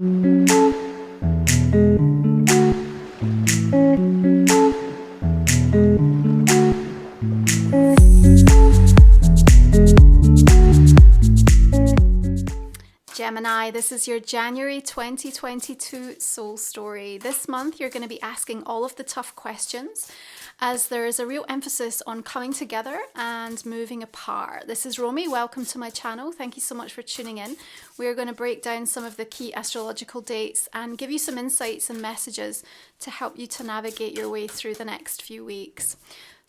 Gemini, this is your January 2022 soul story. This month you're going to be asking all of the tough questions as there is a real emphasis on coming together and moving apart. This is Romy. Welcome to my channel. Thank you so much for tuning in. We're going to break down some of the key astrological dates and give you some insights and messages to help you to navigate your way through the next few weeks.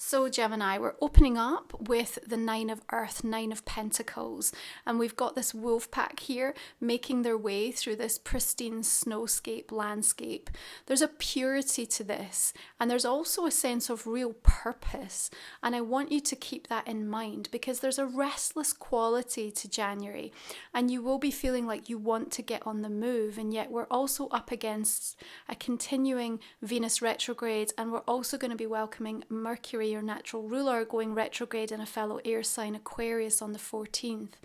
So Gemini, we're opening up with the Nine of Earth, Nine of Pentacles, and we've got this wolf pack here making their way through this pristine snowscape landscape. There's a purity to this, and there's also a sense of real purpose, and I want you to keep that in mind because there's a restless quality to January, and you will be feeling like you want to get on the move, and yet we're also up against a continuing Venus retrograde, and we're also going to be welcoming Mercury, your natural ruler, going retrograde in a fellow air sign Aquarius on the 14th.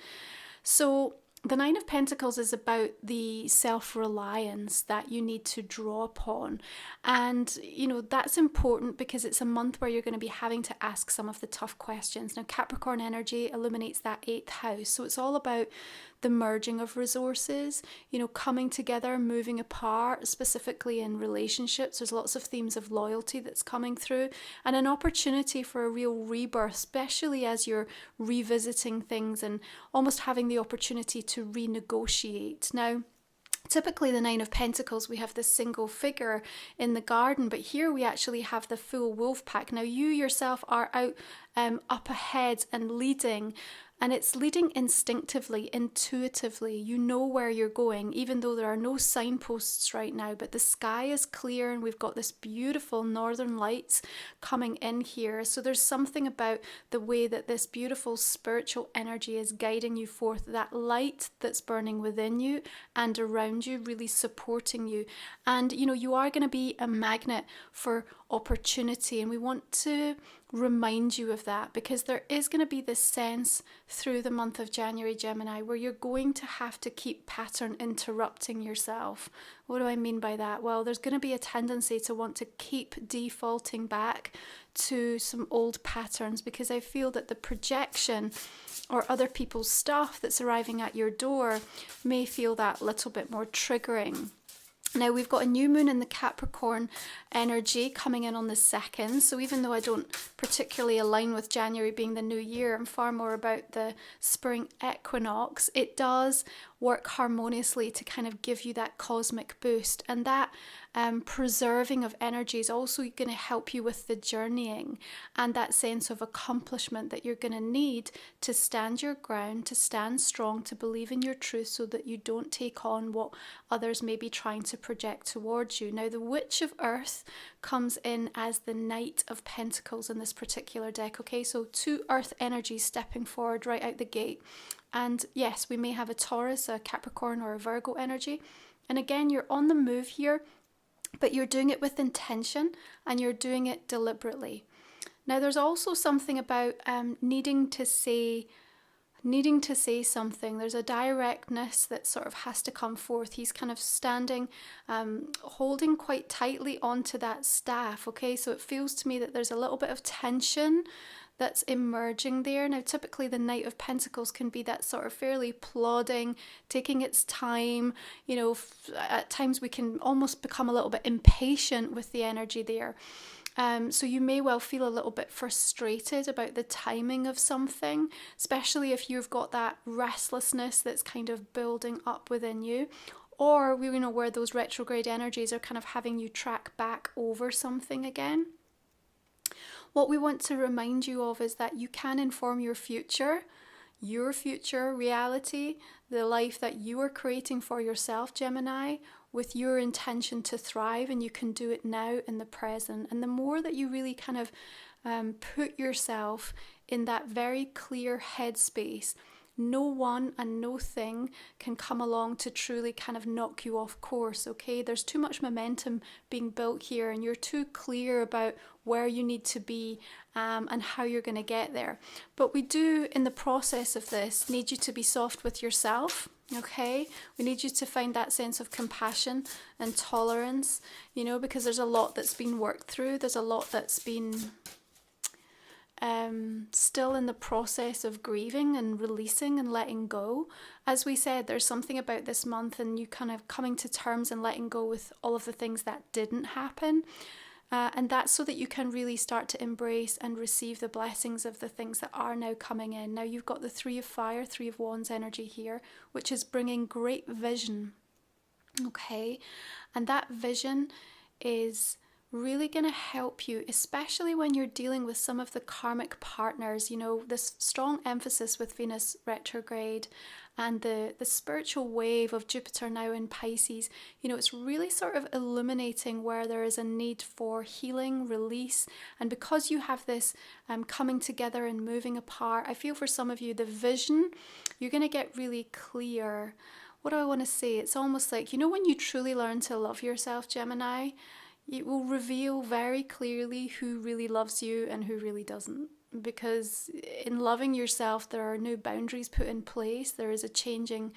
So the Nine of Pentacles is about the self-reliance that you need to draw upon. And, you know, that's important because it's a month where you're going to be having to ask some of the tough questions. Now, Capricorn energy illuminates that 8th house. So it's all about the merging of resources, you know, coming together, moving apart, specifically in relationships. There's lots of themes of loyalty that's coming through and an opportunity for a real rebirth, especially as you're revisiting things and almost having the opportunity to renegotiate. Now, typically the Nine of Pentacles, we have this single figure in the garden, but here we actually have the full wolf pack. Now you yourself are out up ahead and leading, and it's leading instinctively, intuitively. You know where you're going, even though there are no signposts right now, but the sky is clear and we've got this beautiful northern lights coming in here. So there's something about the way that this beautiful spiritual energy is guiding you forth, that light that's burning within you and around you, really supporting you. And, you know, you are going to be a magnet for opportunity, and we want to remind you of that because there is going to be this sense through the month of January, Gemini, where you're going to have to keep pattern interrupting yourself. What do I mean by that? Well, there's going to be a tendency to want to keep defaulting back to some old patterns because I feel that the projection or other people's stuff that's arriving at your door may feel that little bit more triggering. Now we've got a new moon in the Capricorn energy coming in on the 2nd. So even though I don't particularly align with January being the new year, I'm far more about the spring equinox. It does work harmoniously to kind of give you that cosmic boost, and that preserving of energy is also going to help you with the journeying and that sense of accomplishment that you're going to need to stand your ground, to stand strong, to believe in your truth so that you don't take on what others may be trying to project towards you. Now the Witch of Earth comes in as the Knight of Pentacles in this particular deck, okay? So two earth energies stepping forward right out the gate. And yes, we may have a Taurus, a Capricorn or a Virgo energy. And again, you're on the move here, but you're doing it with intention and you're doing it deliberately. Now, there's also something about needing to say something. There's a directness that sort of has to come forth. He's kind of standing, holding quite tightly onto that staff, okay? So it feels to me that there's a little bit of tension that's emerging there. Now, typically the Knight of Pentacles can be that sort of fairly plodding, taking its time. You know, at times we can almost become a little bit impatient with the energy there. So you may well feel a little bit frustrated about the timing of something, especially if you've got that restlessness that's kind of building up within you. Or, you know, where those retrograde energies are kind of having you track back over something again. What we want to remind you of is that you can inform your future reality, the life that you are creating for yourself, Gemini, with your intention to thrive, and you can do it now in the present. And the more that you really kind of put yourself in that very clear headspace, no one and no thing can come along to truly kind of knock you off course, okay? There's too much momentum being built here and you're too clear about where you need to be and how you're going to get there. But we do, in the process of this, need you to be soft with yourself, Okay, we need you to find that sense of compassion and tolerance, you know, because there's a lot that's been worked through. There's a lot that's been still in the process of grieving and releasing and letting go. As we said, there's something about this month and you kind of coming to terms and letting go with all of the things that didn't happen. And that's so that you can really start to embrace and receive the blessings of the things that are now coming in. Now you've got the Three of Fire, Three of Wands energy here, which is bringing great vision. Okay, and that vision is really going to help you, especially when you're dealing with some of the karmic partners. You know, this strong emphasis with Venus retrograde and the spiritual wave of Jupiter now in Pisces, you know, it's really sort of illuminating where there is a need for healing, release. And because you have this coming together and moving apart, I feel for some of you, the vision, you're going to get really clear. What do I want to say? It's almost like, you know, when you truly learn to love yourself, Gemini, it will reveal very clearly who really loves you and who really doesn't. Because in loving yourself, there are new boundaries put in place. There is a changing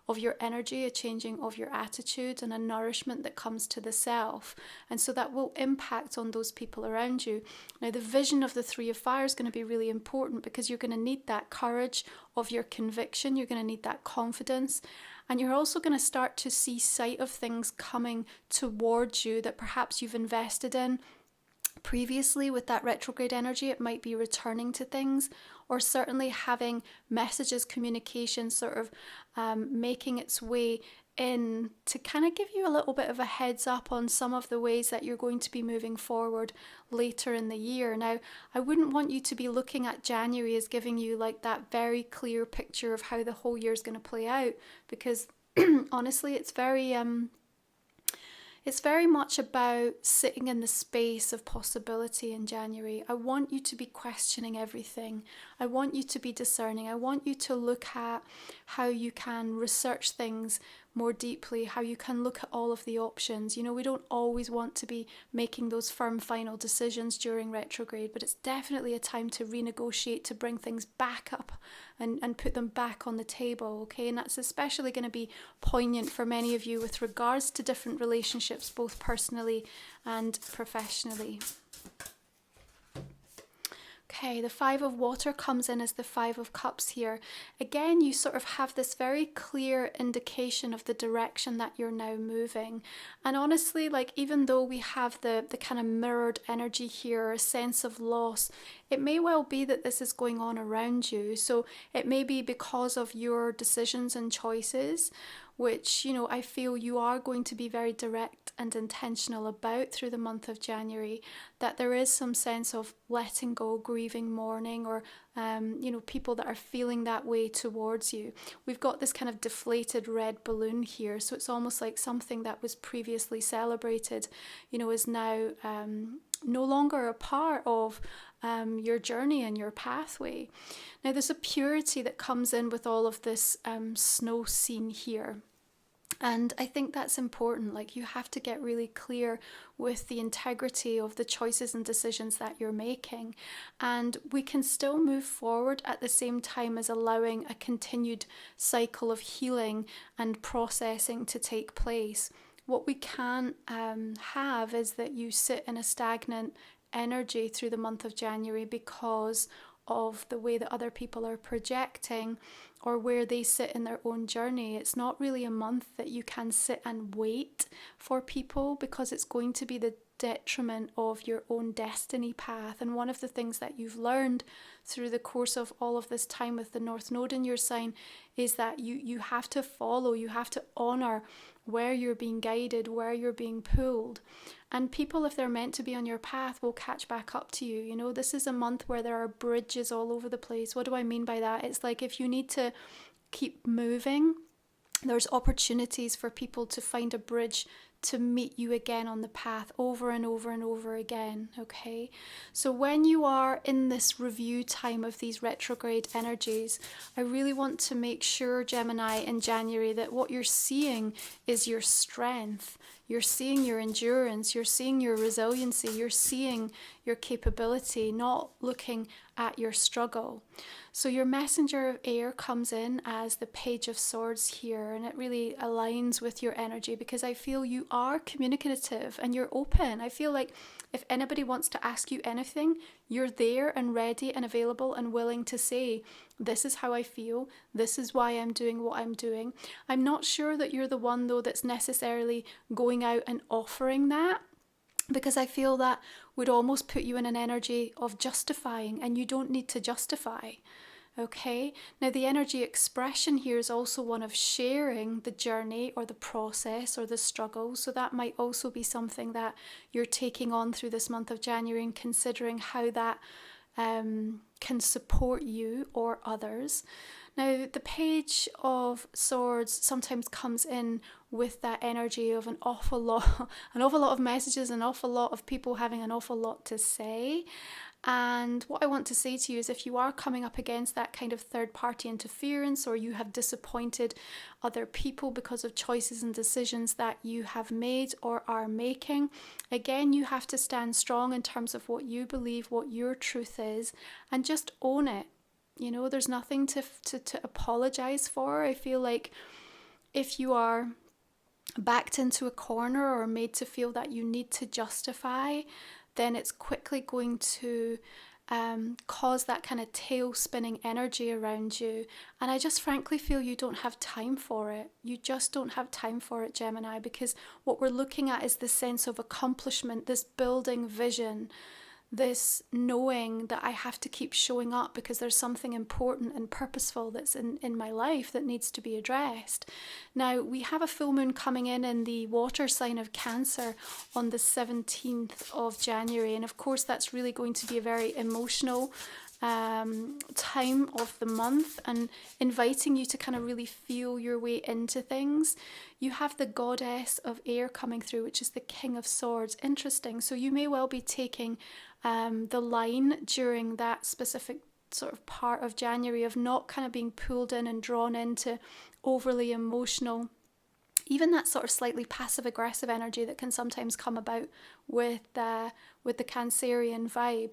of your energy, a changing of your attitude, and a nourishment that comes to the self. And so that will impact on those people around you. Now, the vision of the Three of Fire is going to be really important because you're going to need that courage of your conviction. You're going to need that confidence. And you're also going to start to see sight of things coming towards you that perhaps you've invested in previously with that retrograde energy. It might be returning to things, or certainly having messages, communication sort of making its way in to kind of give you a little bit of a heads up on some of the ways that you're going to be moving forward later in the year. Now, I wouldn't want you to be looking at January as giving you like that very clear picture of how the whole year is going to play out, because honestly, it's very much about sitting in the space of possibility in January. I want you to be questioning everything. I want you to be discerning. I want you to look at how you can research things more deeply, how you can look at all of the options. You know, we don't always want to be making those firm final decisions during retrograde, but it's definitely a time to renegotiate, to bring things back up and put them back on the table, okay? And that's especially going to be poignant for many of you with regards to different relationships, both personally and professionally. Okay, the Five of Water comes in as the Five of Cups here. Again, you sort of have this very clear indication of the direction that you're now moving. And honestly, like, even though we have the kind of mirrored energy here, a sense of loss, it may well be that this is going on around you. So it may be because of your decisions and choices, which, you know, I feel you are going to be very direct and intentional about through the month of January, that there is some sense of letting go, grieving, mourning, or, you know, people that are feeling that way towards you. We've got this kind of deflated red balloon here, so it's almost like something that was previously celebrated, you know, is now no longer a part of your journey and your pathway. Now, there's a purity that comes in with all of this snow scene here. And I think that's important. Like, you have to get really clear with the integrity of the choices and decisions that you're making. And we can still move forward at the same time as allowing a continued cycle of healing and processing to take place. What we can't have is that you sit in a stagnant energy through the month of January because of the way that other people are projecting or where they sit in their own journey. It's not really a month that you can sit and wait for people, because it's going to be the detriment of your own destiny path. And one of the things that you've learned through the course of all of this time with the North Node in your sign is that you have to follow, you have to honor where you're being guided, where you're being pulled. And people, if they're meant to be on your path, will catch back up to you. You know, this is a month where there are bridges all over the place. What do I mean by that? It's like if you need to keep moving, there's opportunities for people to find a bridge to meet you again on the path over and over and over again, okay? So when you are in this review time of these retrograde energies, I really want to make sure, Gemini, in January, that what you're seeing is your strength. You're seeing your endurance, you're seeing your resiliency, you're seeing your capability, not looking at your struggle. So your messenger of air comes in as the Page of Swords here, and it really aligns with your energy because I feel you are communicative and you're open. I feel like if anybody wants to ask you anything, you're there and ready and available and willing to say, this is how I feel, this is why I'm doing what I'm doing. I'm not sure that you're the one though that's necessarily going out and offering that, because I feel that would almost put you in an energy of justifying, and you don't need to justify. Okay, now the energy expression here is also one of sharing the journey or the process or the struggle. So that might also be something that you're taking on through this month of January and considering how that can support you or others. Now, the Page of Swords sometimes comes in with that energy of an awful lot of messages, an awful lot of people having an awful lot to say. And what I want to say to you is if you are coming up against that kind of third-party interference, or you have disappointed other people because of choices and decisions that you have made or are making, again, you have to stand strong in terms of what you believe, what your truth is, and just own it. You know, there's nothing to apologize for. I feel like if you are backed into a corner or made to feel that you need to justify, then it's quickly going to cause that kind of tail spinning energy around you. And I just frankly feel you don't have time for it. You just don't have time for it, Gemini, because what we're looking at is this sense of accomplishment, this building vision, this knowing that I have to keep showing up because there's something important and purposeful that's in my life that needs to be addressed. Now, we have a full moon coming in the water sign of Cancer on the 17th of January. And of course, that's really going to be a very emotional time of the month and inviting you to kind of really feel your way into things. You have the Goddess of Air coming through, which is the King of Swords. Interesting. So you may well be taking the line during that specific sort of part of January of not kind of being pulled in and drawn into overly emotional, even that sort of slightly passive aggressive energy that can sometimes come about with the Cancerian vibe.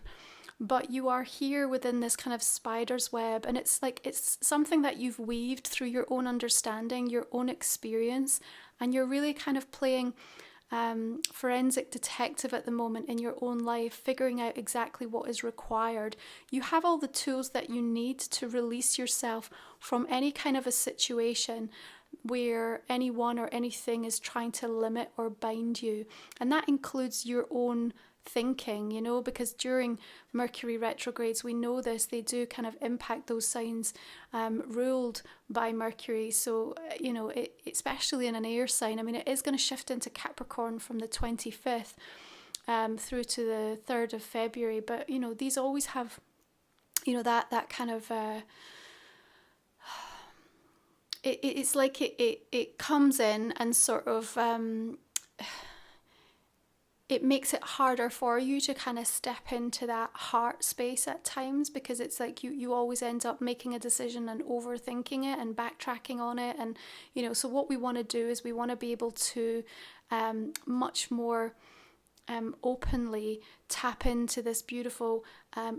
But you are here within this kind of spider's web, and it's like it's something that you've weaved through your own understanding, your own experience, and you're really kind of playing forensic detective at the moment in your own life, figuring out exactly what is required. You have all the tools that you need to release yourself from any kind of a situation where anyone or anything is trying to limit or bind you. And that includes your own thinking, you know, because during Mercury retrogrades, we know this, they do kind of impact those signs ruled by Mercury. So, you know, especially in an air sign, I mean, it is going to shift into Capricorn from the 25th through to the 3rd of February. But, you know, these always have, you know, that kind of... it's like it comes in and sort of... it makes it harder for you to kind of step into that heart space at times, because it's like you always end up making a decision and overthinking it and backtracking on it. And, you know, so what we want to do is we want to be able to much more openly tap into this beautiful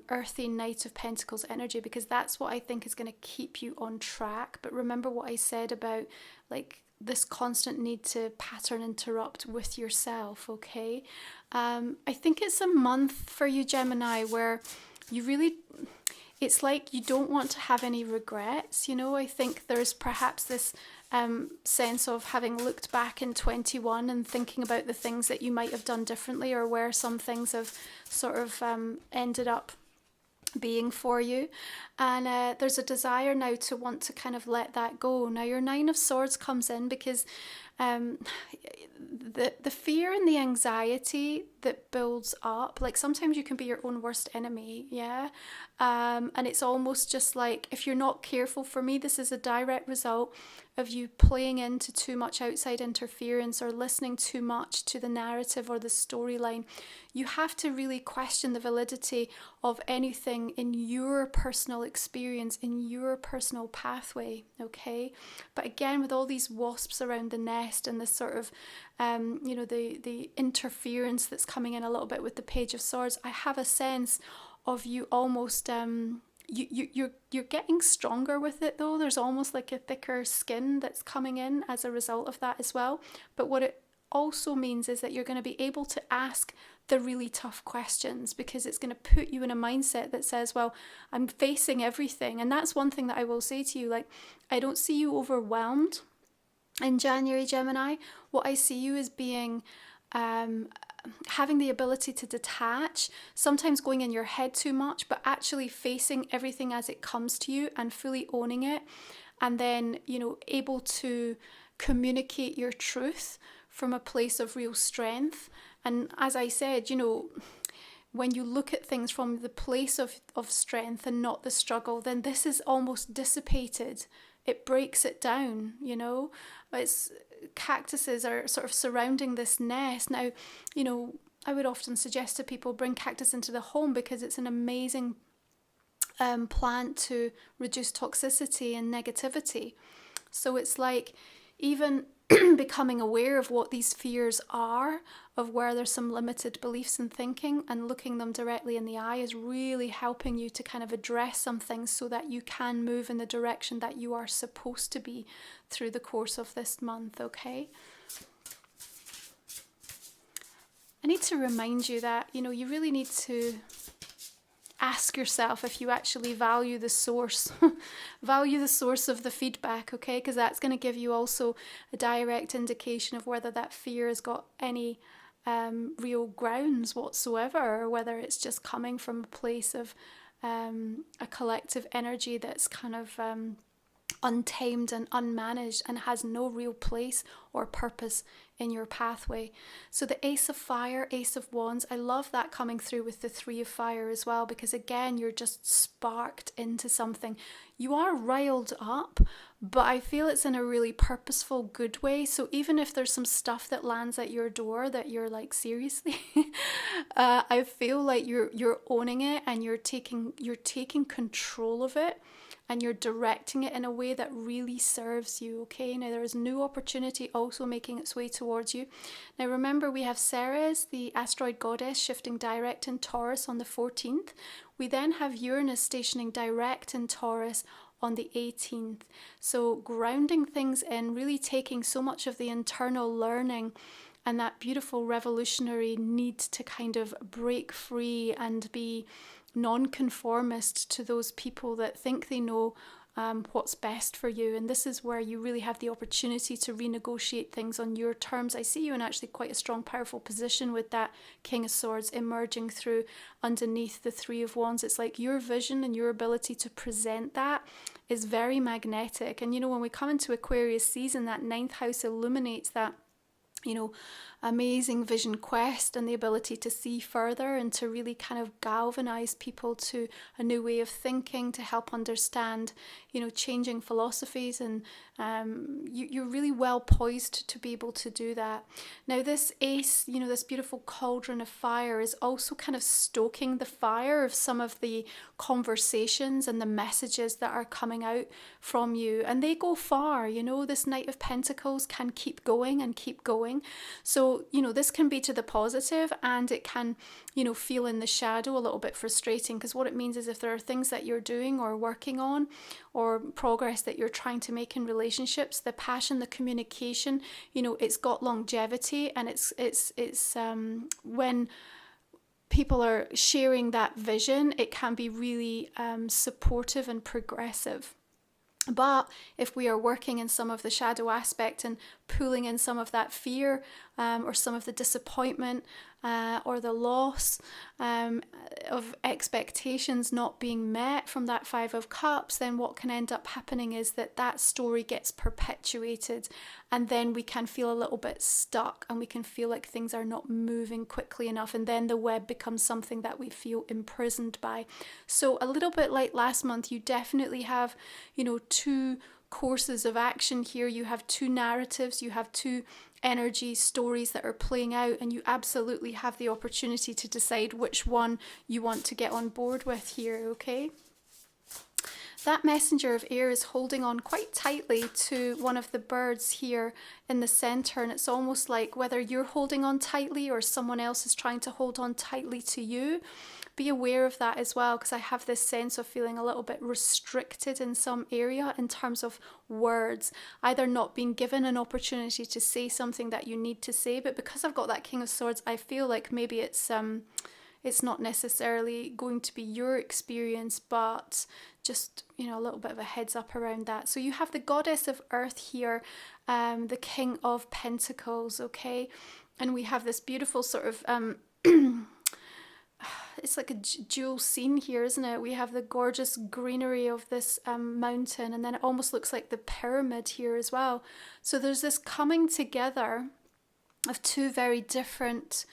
earthy Knight of Pentacles energy, because that's what I think is going to keep you on track. But remember what I said about like this constant need to pattern interrupt with yourself, okay? I think it's a month for you, Gemini, where you really, it's like you don't want to have any regrets, you know? I think there's perhaps this sense of having looked back in 21 and thinking about the things that you might have done differently, or where some things have sort of ended up being for you, and there's a desire now to want to kind of let that go. Now your 9 of Swords comes in because the fear and the anxiety that builds up, like sometimes you can be your own worst enemy, yeah, and it's almost just like, if you're not careful, for me this is a direct result of you playing into too much outside interference or listening too much to the narrative or the storyline. You have to really question the validity of anything in your personal experience, in your personal pathway, okay? But again, with all these wasps around the nest and this sort of, the interference that's coming in a little bit with the Page of Swords, I have a sense of you almost you're getting stronger with it though. There's almost like a thicker skin that's coming in as a result of that as well. But what it also means is that you're going to be able to ask the really tough questions, because it's going to put you in a mindset that says, well, I'm facing everything. And that's one thing that I will say to you, like, I don't see you overwhelmed in January, Gemini. What I see you as being having the ability to detach, sometimes going in your head too much, but actually facing everything as it comes to you and fully owning it. And then, you know, able to communicate your truth from a place of real strength. And as I said, you know, when you look at things from the place of strength and not the struggle, then this is almost dissipated. It breaks it down, you know. It's cactuses are sort of surrounding this nest. Now, you know, I would often suggest to people bring cactus into the home because it's an amazing plant to reduce toxicity and negativity. So it's like even becoming aware of what these fears are, of where there's some limited beliefs and thinking, and looking them directly in the eye is really helping you to kind of address some things so that you can move in the direction that you are supposed to be through the course of this month, okay? I need to remind you that, you know, you really need to ask yourself if you actually value the source, value the source of the feedback, okay? Because that's going to give you also a direct indication of whether that fear has got any real grounds whatsoever, or whether it's just coming from a place of a collective energy that's kind of untamed and unmanaged and has no real place or purpose in your pathway. So the Ace of Fire, Ace of Wands, I love that coming through with the Three of Fire as well, because again, you're just sparked into something. You are riled up, but I feel it's in a really purposeful, good way. So even if there's some stuff that lands at your door that you're like, seriously, I feel like you're owning it and you're taking control of it. And you're directing it in a way that really serves you, okay? Now, there is new opportunity also making its way towards you. Now, remember, we have Ceres, the asteroid goddess, shifting direct in Taurus on the 14th. We then have Uranus stationing direct in Taurus on the 18th. So grounding things in, really taking so much of the internal learning and that beautiful revolutionary need to kind of break free and be non-conformist to those people that think they know what's best for you. And this is where you really have the opportunity to renegotiate things on your terms. I see you in actually quite a strong, powerful position with that King of Swords emerging through underneath the Three of Wands. It's like your vision and your ability to present that is very magnetic. And you know, when we come into Aquarius season, that 9th house illuminates that, you know, amazing vision quest and the ability to see further and to really kind of galvanize people to a new way of thinking, to help understand, you know, changing philosophies. And you're really well poised to be able to do that. Now, this ace, you know, this beautiful cauldron of fire is also kind of stoking the fire of some of the conversations and the messages that are coming out from you. And they go far, you know, this Knight of Pentacles can keep going and keep going. So, you know, this can be to the positive, and it can, you know, feel in the shadow a little bit frustrating, because what it means is if there are things that you're doing or working on or progress that you're trying to make in relationships, the passion, the communication, you know, it's got longevity, and it's when people are sharing that vision, it can be really supportive and progressive. But if we are working in some of the shadow aspect and pulling in some of that fear or some of the disappointment or the loss of expectations not being met from that Five of Cups, then what can end up happening is that story gets perpetuated, and then we can feel a little bit stuck, and we can feel like things are not moving quickly enough, and then the web becomes something that we feel imprisoned by. So a little bit like last month, you definitely have, you know, two courses of action here. You have two narratives, you have two energy stories that are playing out, and you absolutely have the opportunity to decide which one you want to get on board with here, okay? That messenger of air is holding on quite tightly to one of the birds here in the center, and it's almost like whether you're holding on tightly or someone else is trying to hold on tightly to you, be aware of that as well, because I have this sense of feeling a little bit restricted in some area in terms of words, either not being given an opportunity to say something that you need to say, but because I've got that King of Swords, I feel like maybe it's not necessarily going to be your experience, but just, you know, a little bit of a heads up around that. So you have the Goddess of Earth here, the King of Pentacles, okay? And we have this beautiful sort of, it's like a dual scene here, isn't it? We have the gorgeous greenery of this mountain, and then it almost looks like the pyramid here as well. So there's this coming together of two very different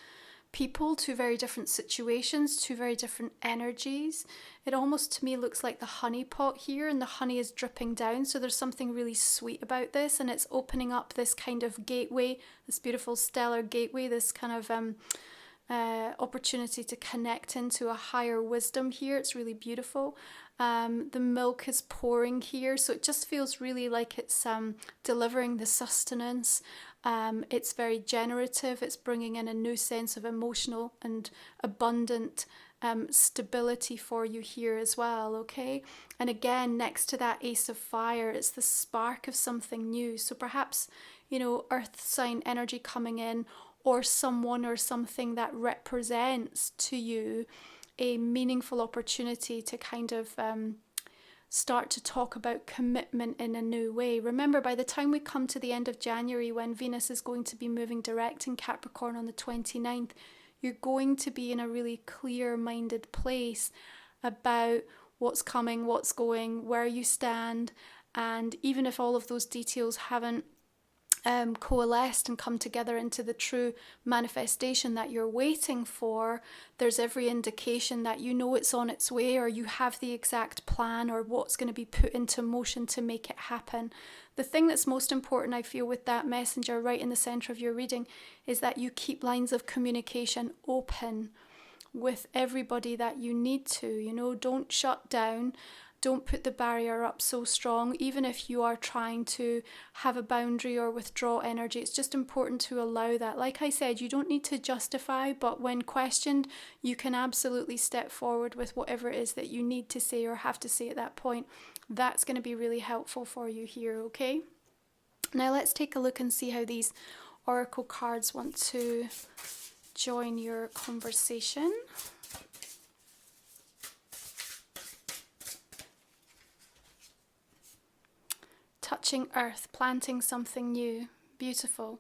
people, two very different situations, two very different energies. It almost to me looks like the honey pot here, and the honey is dripping down, so there's something really sweet about this, and it's opening up this kind of gateway, this beautiful stellar gateway, this kind of opportunity to connect into a higher wisdom here. It's really beautiful. The milk is pouring here, so it just feels really like it's delivering the sustenance. It's very generative. It's bringing in a new sense of emotional and abundant stability for you here as well, okay? And again, next to that Ace of Fire, it's the spark of something new. So perhaps, you know, earth sign energy coming in, or someone or something that represents to you a meaningful opportunity to kind of start to talk about commitment in a new way. Remember, by the time we come to the end of January, when Venus is going to be moving direct in Capricorn on the 29th, you're going to be in a really clear-minded place about what's coming, what's going, where you stand. And even if all of those details haven't coalesced and come together into the true manifestation that you're waiting for, there's every indication that you know it's on its way, or you have the exact plan or what's going to be put into motion to make it happen. The thing that's most important, I feel, with that messenger right in the center of your reading is that you keep lines of communication open with everybody that you need to. You know, don't shut down. Don't put the barrier up so strong, even if you are trying to have a boundary or withdraw energy. It's just important to allow that. Like I said, you don't need to justify, but when questioned, you can absolutely step forward with whatever it is that you need to say or have to say at that point. That's going to be really helpful for you here, okay? Now let's take a look and see how these oracle cards want to join your conversation. Touching earth, planting something new. Beautiful.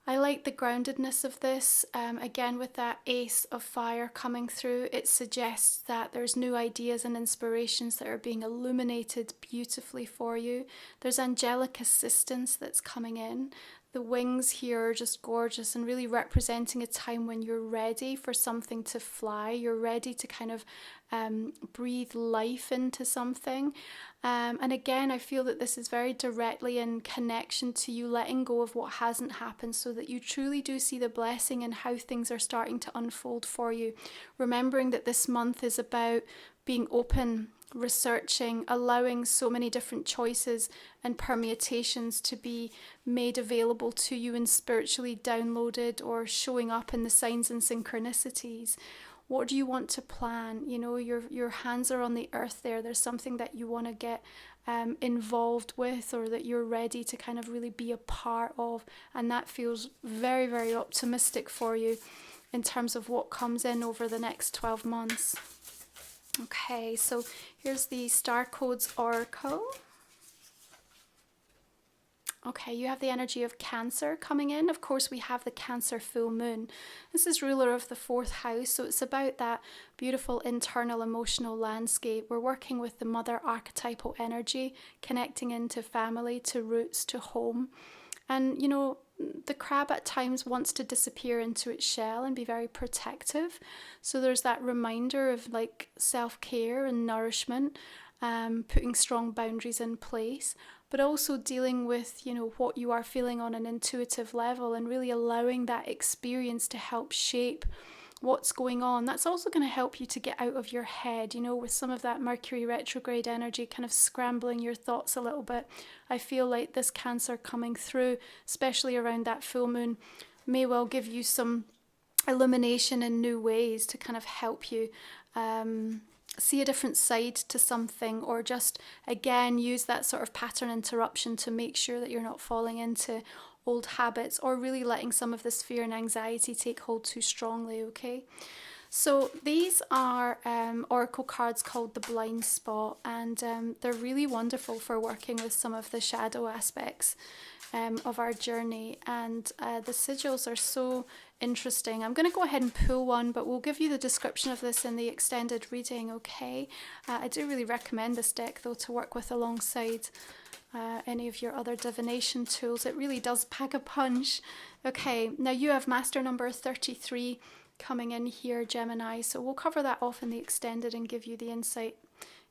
I like the groundedness of this. Again, with that Ace of Fire coming through, it suggests that there's new ideas and inspirations that are being illuminated beautifully for you. There's angelic assistance that's coming in. The wings here are just gorgeous and really representing a time when you're ready for something to fly. You're ready to kind of breathe life into something. And again, I feel that this is very directly in connection to you letting go of what hasn't happened, so that you truly do see the blessing in how things are starting to unfold for you. Remembering that this month is about being open, researching, allowing so many different choices and permutations to be made available to you and spiritually downloaded or showing up in the signs and synchronicities. What do you want to plan? You know, your hands are on the earth there. There's something that you want to get involved with, or that you're ready to kind of really be a part of. And that feels very, very optimistic for you in terms of what comes in over the next 12 months. Okay, so here's the Starcodes Oracle. Okay, you have the energy of Cancer coming in. Of course, we have the Cancer full moon. This is ruler of the 4th house, so it's about that beautiful internal emotional landscape. We're working with the mother archetypal energy, connecting into family, to roots, to home. And, you know, the crab at times wants to disappear into its shell and be very protective. So there's that reminder of like self-care and nourishment, putting strong boundaries in place, but also dealing with, you know, what you are feeling on an intuitive level and really allowing that experience to help shape what's going on. That's also going to help you to get out of your head, you know, with some of that Mercury retrograde energy kind of scrambling your thoughts a little bit. I feel like this Cancer coming through, especially around that full moon, may well give you some illumination in new ways to kind of help you see a different side to something, or just again use that sort of pattern interruption to make sure that you're not falling into old habits or really letting some of this fear and anxiety take hold too strongly. Okay, so these are oracle cards called the Blind Spot, and they're really wonderful for working with some of the shadow aspects of our journey, and the sigils are so interesting. I'm going to go ahead and pull one, but we'll give you the description of this in the extended reading. Okay, I do really recommend this deck though to work with alongside any of your other divination tools. It really does pack a punch. Okay, now you have master number 33 coming in here, Gemini, so we'll cover that off in the extended and give you the insight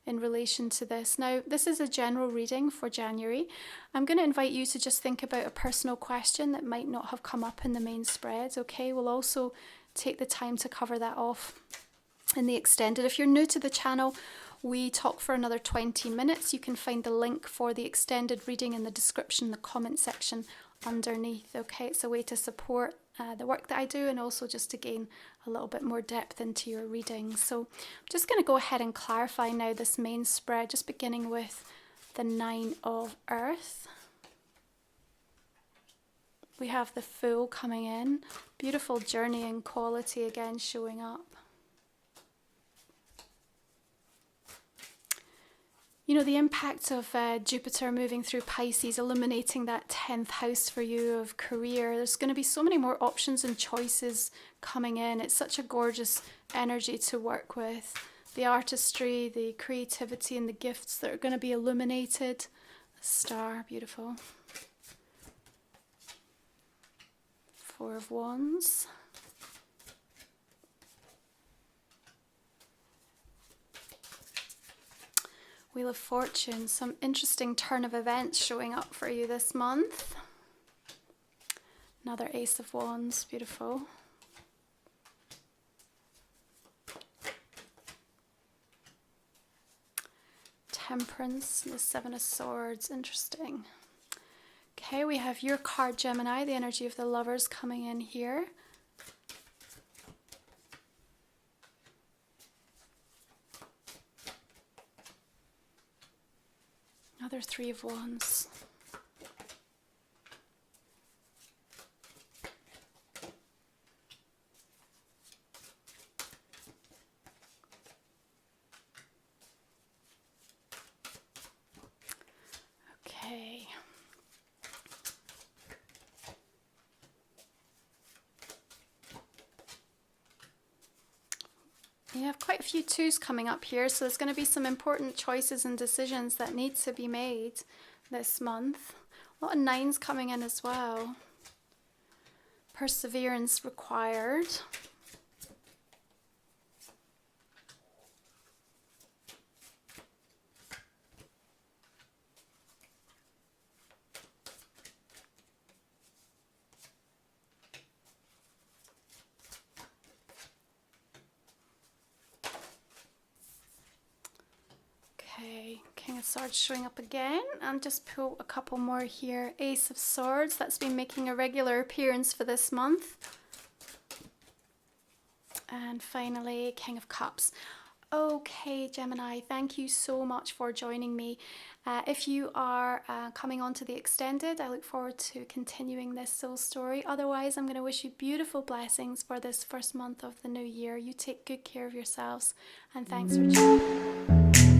in relation to this. Now, this is a general reading for January. I'm going to invite you to just think about a personal question that might not have come up in the main spread. Okay, we'll also take the time to cover that off in the extended. If you're new to the channel, we talk for another 20 minutes. You can find the link for the extended reading in the description, the comment section underneath. Okay, it's a way to support the work that I do, and also just to gain a little bit more depth into your reading. So I'm just going to go ahead and clarify now this main spread, just beginning with the 9 of Earth. We have the Fool coming in, beautiful journey and quality again showing up. You know, the impact of Jupiter moving through Pisces, illuminating that 10th house for you of career. There's going to be so many more options and choices coming in. It's such a gorgeous energy to work with. The artistry, the creativity, and the gifts that are going to be illuminated. The Star, beautiful. 4 of Wands. Wheel of Fortune, some interesting turn of events showing up for you this month. Another Ace of Wands, beautiful. Temperance, the 7 of Swords, interesting. Okay, we have your card, Gemini, the energy of the Lovers coming in here. Another 3 of Wands. Okay. You have quite a few 2s coming up here, so there's going to be some important choices and decisions that need to be made this month. A lot of 9s coming in as well. Perseverance required. King of Swords showing up again, and just pull a couple more here. Ace of Swords, that's been making a regular appearance for this month. And finally, King of Cups. Okay, Gemini, thank you so much for joining me. If you are coming on to the extended, I look forward to continuing this soul story. Otherwise, I'm going to wish you beautiful blessings for this first month of the new year. You take good care of yourselves, and thanks for joining.